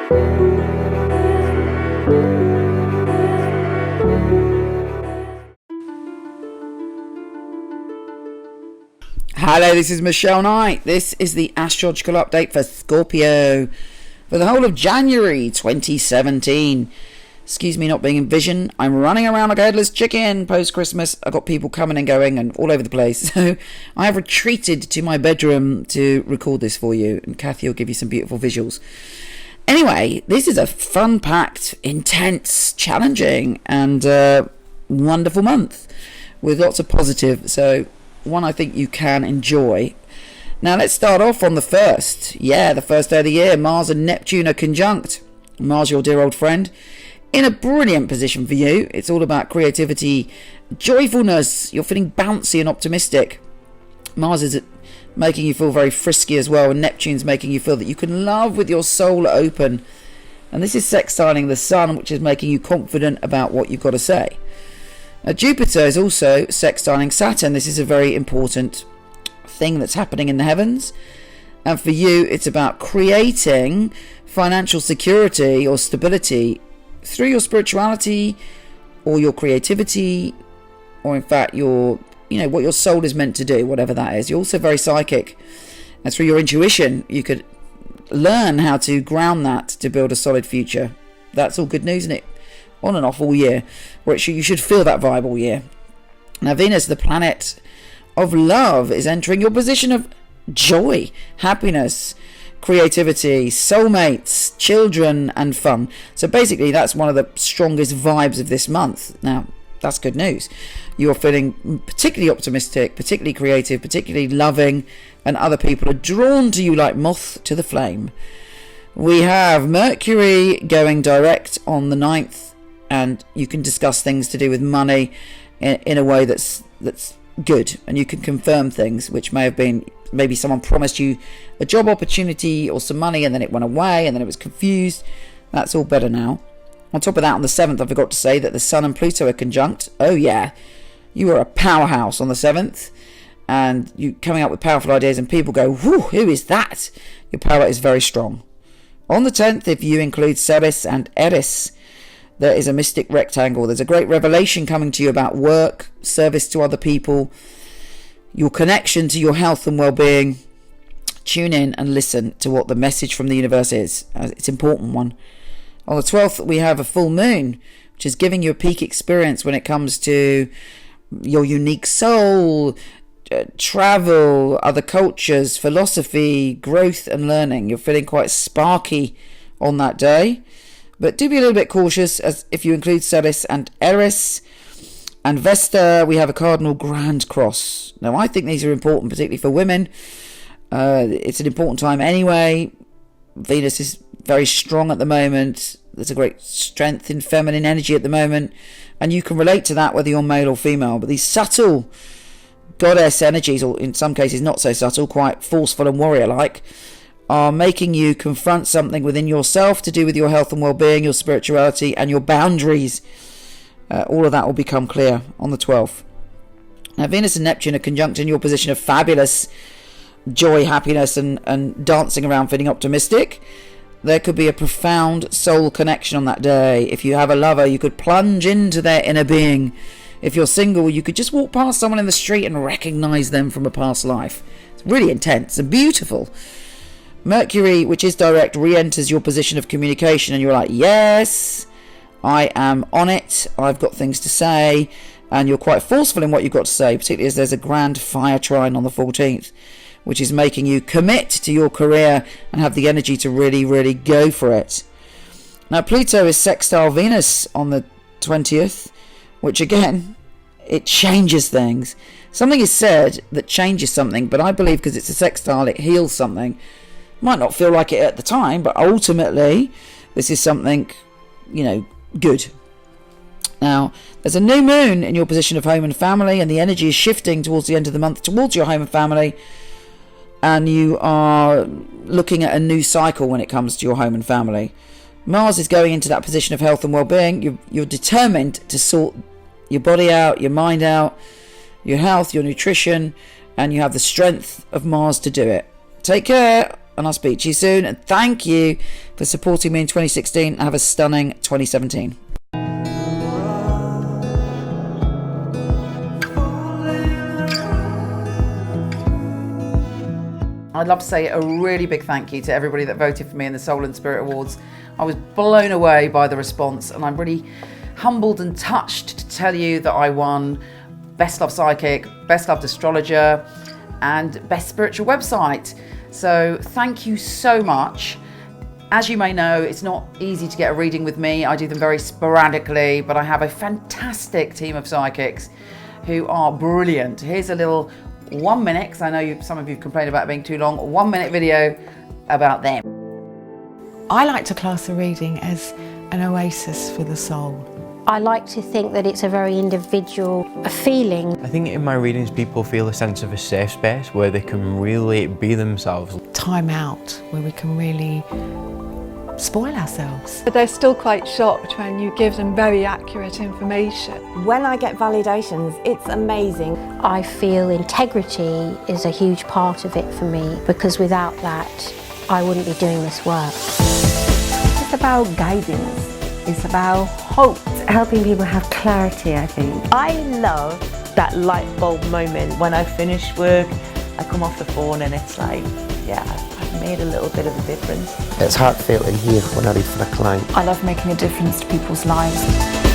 Hello, this is Michele Knight. This is the astrological update for Scorpio for the whole of January 2017. Excuse me not being in vision. I'm running around like a headless chicken post-Christmas. I've got people coming and going and all over the place. So I have retreated to my bedroom to record this for you. And Kathy will give you some beautiful visuals. Anyway, this is a fun-packed, intense, challenging and wonderful month with lots of positive. So one I think you can enjoy. Now let's start off on the first. Yeah, the first day of the year. Mars and Neptune are conjunct. Mars, your dear old friend, in a brilliant position for you. It's all about creativity, joyfulness. You're feeling bouncy and optimistic. Mars is making you feel very frisky as well, and Neptune's making you feel that you can love with your soul open. And this is sextiling the Sun, which is making you confident about what you've got to say. Now, Jupiter is also sextiling Saturn. This is a very important thing that's happening in the heavens. And for you, it's about creating financial security or stability through your spirituality or your creativity, or in fact your, what your soul is meant to do, whatever that is. You're also very psychic. And through your intuition, you could learn how to ground that to build a solid future. That's all good news, isn't it? On and off all year, which you should feel that vibe all year. Now Venus, the planet of love, is entering your position of joy, happiness, creativity, soulmates, children and fun. So basically that's one of the strongest vibes of this month. Now that's good news. You're feeling particularly optimistic, particularly creative, particularly loving, and other people are drawn to you like moth to the flame. We have Mercury going direct on the 9th, and you can discuss things to do with money in a way that's good, and you can confirm things which may have been, maybe someone promised you a job opportunity or some money and then it went away and then it was confused. That's all better now. On top of that, on the 7th, I forgot to say that the Sun and Pluto are conjunct. Oh yeah, you are a powerhouse on the 7th, and you coming up with powerful ideas and people go, whew, who is that? Your power is very strong. On the 10th, if you include Ceres and Eris, there is a mystic rectangle. There's a great revelation coming to you about work, service to other people, your connection to your health and well-being. Tune in and listen to what the message from the universe is. It's an important one. On the 12th, we have a full moon, which is giving you a peak experience when it comes to your unique soul, travel, other cultures, philosophy, growth and learning. You're feeling quite sparky on that day. But do be a little bit cautious, as if you include Ceres and Eris and Vesta, we have a Cardinal Grand Cross. Now, I think these are important, particularly for women. It's an important time anyway. Venus is very strong at the moment. There's a great strength in feminine energy at the moment. And you can relate to that whether you're male or female. But these subtle goddess energies, or in some cases not so subtle, quite forceful and warrior-like, are making you confront something within yourself to do with your health and well-being, your spirituality and your boundaries. All of that will become clear on the 12th. Now Venus and Neptune are conjunct in your position of fabulous joy, happiness and dancing around feeling optimistic. There could be a profound soul connection on that day. If you have a lover, you could plunge into their inner being. If you're single, you could just walk past someone in the street and recognize them from a past life. It's really intense and beautiful. Mercury, which is direct, re-enters your position of communication, and you're like, yes, I am on it, I've got things to say, and you're quite forceful in what you've got to say, particularly as there's a grand fire trine on the 14th, which is making you commit to your career and have the energy to really, really go for it. Now, Pluto is sextile Venus on the 20th, which again, it changes things. Something is said that changes something, but I believe because it's a sextile, it heals something. Might not feel like it at the time, but ultimately this is something, good. Now, there's a new moon in your position of home and family, and the energy is shifting towards the end of the month towards your home and family, and you are looking at a new cycle when it comes to your home and family. Mars is going into that position of health and well-being. You're determined to sort your body out, your mind out, your health, your nutrition, and you have the strength of Mars to do it. Take care. and I'll speak to you soon. And thank you for supporting me in 2016. And have a stunning 2017. I'd love to say a really big thank you to everybody that voted for me in the Soul and Spirit Awards. I was blown away by the response, and I'm really humbled and touched to tell you that I won Best Loved Psychic, Best Loved Astrologer, and Best Spiritual Website. So thank you so much. As you may know, it's not easy to get a reading with me. I do them very sporadically, but I have a fantastic team of psychics who are brilliant. Here's a little 1 minute, because I know some of you complained about it being too long, 1 minute video about them. I like to class a reading as an oasis for the soul. I like to think that it's a very individual feeling. I think in my readings people feel a sense of a safe space where they can really be themselves. Time out, where we can really spoil ourselves. But they're still quite shocked when you give them very accurate information. When I get validations, it's amazing. I feel integrity is a huge part of it for me, because without that, I wouldn't be doing this work. It's about guidance. It's about hope. It's helping people have clarity, I think. I love that light bulb moment when I finish work, I come off the phone and it's like, yeah, I've made a little bit of a difference. It's heartfelt in here when I read for a client. I love making a difference to people's lives.